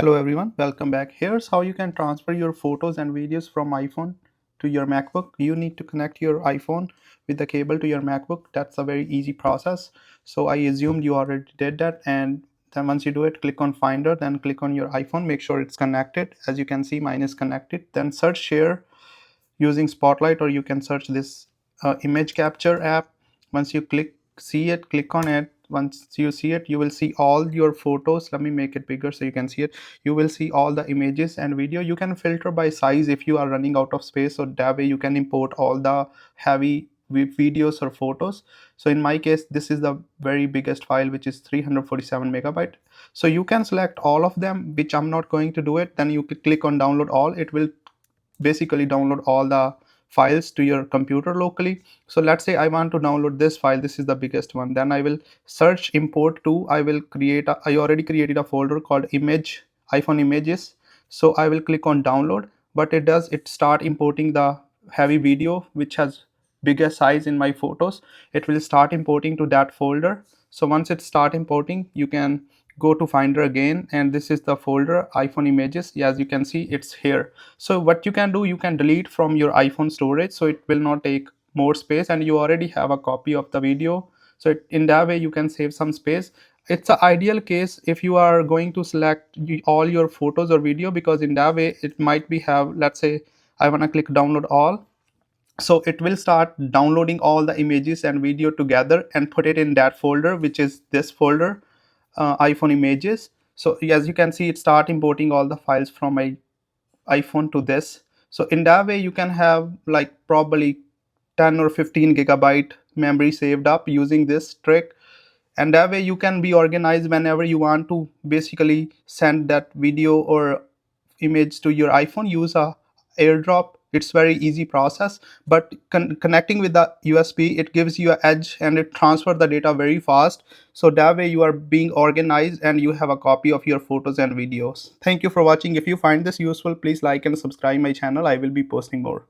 Hello everyone, welcome back. Here's how you can transfer your photos and videos from iPhone to your MacBook. You need to connect your iPhone with the cable to your MacBook. That's a very easy process. So I assumed you already did that, and then once you do it, click on Finder, then click on your iPhone, make sure it's connected. As you can see, mine is connected. Then search Share using Spotlight, or you can search this image capture app. Once you see it, click on it. Once you see it, you will see all your photos. Let me make it bigger so you can see it. You will see all the images and video. You can filter by size if you are running out of space, so that way you can import all the heavy videos or photos. So in my case, this is the very biggest file, which is 347 megabyte. So you can select all of them, which I'm not going to do it. Then you click on download all. It will basically download all the files to your computer locally. So let's say I want to download this file. This is the biggest one. Then I will search import to. I already created a folder called image iPhone images. So I will click on download, but it start importing the heavy video which has bigger size in my photos. It will start importing to that folder. So once it start importing, you can go to Finder again, and this is the folder iPhone images. As you can see, it's here. So what you can do, you can delete from your iPhone storage, so it will not take more space, and you already have a copy of the video. So in that way you can save some space. It's an ideal case if you are going to select all your photos or video, because in that way it might be have, let's say I want to click download all. So it will start downloading all the images and video together and put it in that folder, which is this folder, iPhone images. So as you can see, it start importing all the files from my iPhone to this. So in that way you can have like probably 10 or 15 gigabyte memory saved up using this trick, and that way you can be organized whenever you want to basically send that video or image to your iPhone. Use a AirDrop. It's very easy process, but connecting with the USB, it gives you an edge and it transfers the data very fast. So that way you are being organized and you have a copy of your photos and videos. Thank you for watching. If you find this useful, please like and subscribe my channel. I will be posting more.